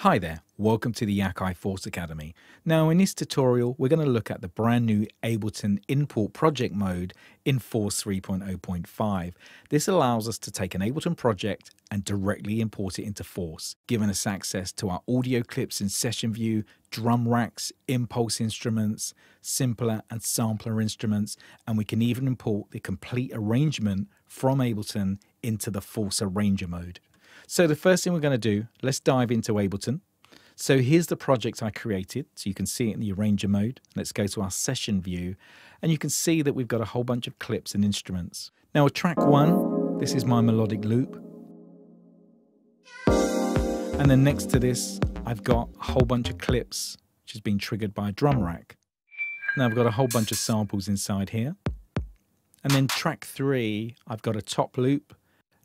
Hi there, welcome to the AKAI FORCE Academy. Now in this tutorial we're going to look at the brand new Ableton import project mode in Force 3.0.5. This allows us to take an Ableton project and directly import it into Force, giving us access to our audio clips in session view, drum racks, impulse instruments, simpler and sampler instruments, and we can even import the complete arrangement from Ableton into the Force Arranger mode. So the first thing we're going to do, let's dive into Ableton. So here's the project I created, so you can see it in the Arranger mode. Let's go to our session view, and you can see that we've got a whole bunch of clips and instruments. Now with track 1, this is my melodic loop. And then next to this, I've got a whole bunch of clips, which has been triggered by a drum rack. Now I've got a whole bunch of samples inside here. And then track 3, I've got a top loop.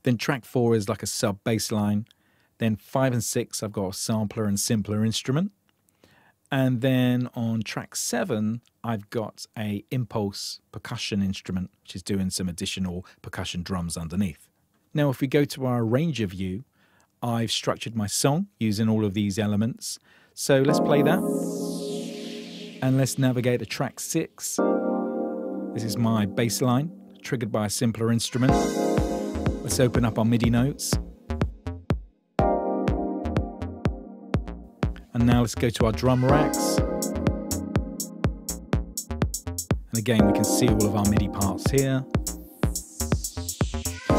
Then track 4 is like a sub bass line. Then 5 and 6, I've got a sampler and simpler instrument. And then on track 7, I've got a impulse percussion instrument, which is doing some additional percussion drums underneath. Now, if we go to our Arranger view, I've structured my song using all of these elements. So let's play that. And let's navigate to track 6. This is my bass line, triggered by a simpler instrument. Let's open up our MIDI notes. And now let's go to our drum racks. And again, we can see all of our MIDI parts here.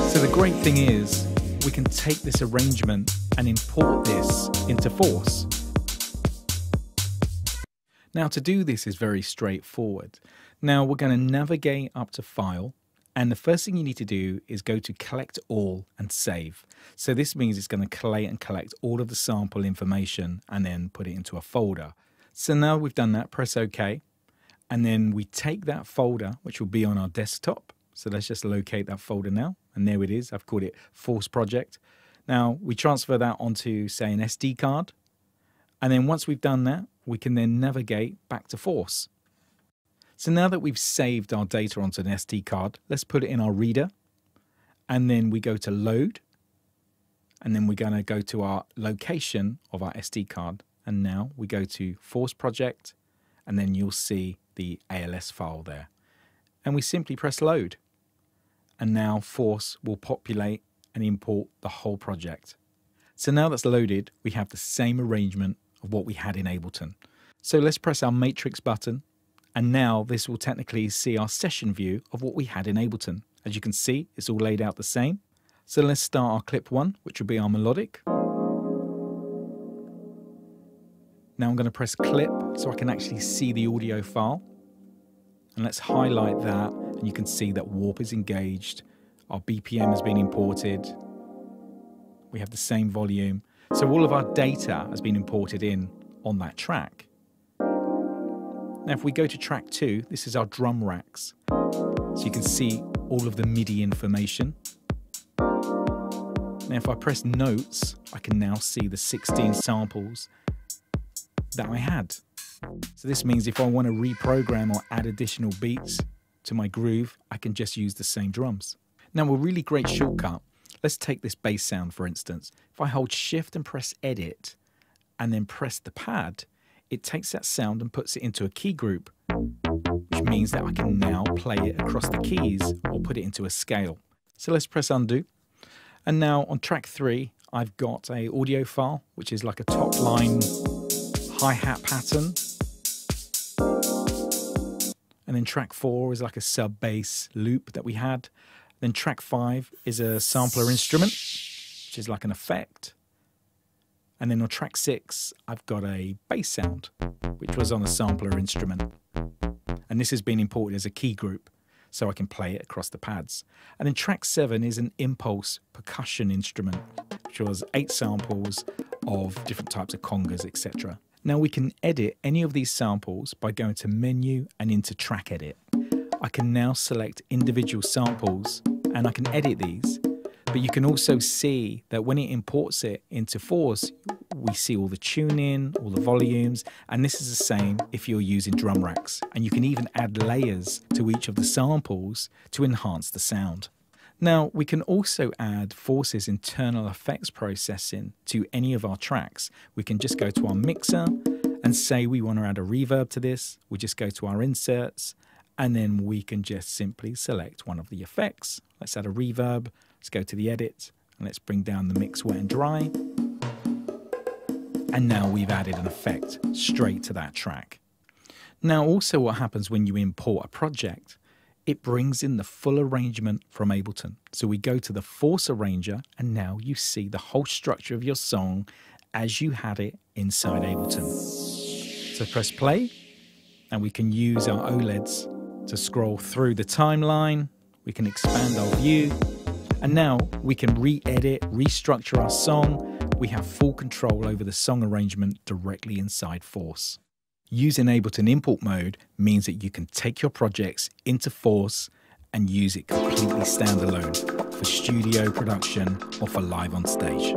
So the great thing is, we can take this arrangement and import this into Force. Now to do this is very straightforward. Now we're going to navigate up to File. And the first thing you need to do is go to Collect All and Save. So this means it's going to collect all of the sample information and then put it into a folder. So now we've done that, press OK. And then we take that folder, which will be on our desktop. So let's just locate that folder now. And there it is. I've called it Force Project. Now we transfer that onto, say, an SD card. And then once we've done that, we can then navigate back to Force. So now that we've saved our data onto an SD card, let's put it in our reader. And then we go to Load. And then we're going to go to our location of our SD card. And now we go to Force Project. And then you'll see the ALS file there. And we simply press Load. And now Force will populate and import the whole project. So now that's loaded, we have the same arrangement of what we had in Ableton. So let's press our Matrix button. And now this will technically see our session view of what we had in Ableton. As you can see, it's all laid out the same. So let's start our clip 1, which will be our melodic. Now I'm going to press clip so I can actually see the audio file. And let's highlight that, and you can see that warp is engaged. Our BPM has been imported. We have the same volume. So all of our data has been imported in on that track. Now if we go to track 2, this is our drum racks. So you can see all of the MIDI information. Now if I press notes, I can now see the 16 samples that I had. So this means if I want to reprogram or add additional beats to my groove, I can just use the same drums. Now a really great shortcut, let's take this bass sound for instance. If I hold Shift and press Edit and then press the pad, it takes that sound and puts it into a key group, which means that I can now play it across the keys or put it into a scale. So let's press Undo. And now on track 3, I've got a audio file, which is like a top line hi-hat pattern. And then track 4 is like a sub bass loop that we had. Then track 5 is a sampler instrument, which is like an effect. And then on track 6, I've got a bass sound, which was on a sampler instrument. And this has been imported as a key group, so I can play it across the pads. And then track 7 is an impulse percussion instrument, which was 8 samples of different types of congas, etc. Now we can edit any of these samples by going to Menu and into Track Edit. I can now select individual samples and I can edit these. But you can also see that when it imports it into Force, we see all the tuning, all the volumes, and this is the same if you're using drum racks. And you can even add layers to each of the samples to enhance the sound. Now, we can also add Force's internal effects processing to any of our tracks. We can just go to our mixer and say we want to add a reverb to this. We just go to our inserts, and then we can just simply select one of the effects. Let's add a reverb. Let's go to the edit, and let's bring down the mix wet and dry. And now we've added an effect straight to that track. Now, also what happens when you import a project, it brings in the full arrangement from Ableton. So we go to the Force Arranger, and now you see the whole structure of your song as you had it inside Ableton. So press play, and we can use our OLEDs to scroll through the timeline. We can expand our view, and now we can re-edit, restructure our song. We have full control over the song arrangement directly inside Force. Using Ableton import mode means that you can take your projects into Force and use it completely standalone for studio production or for live on stage.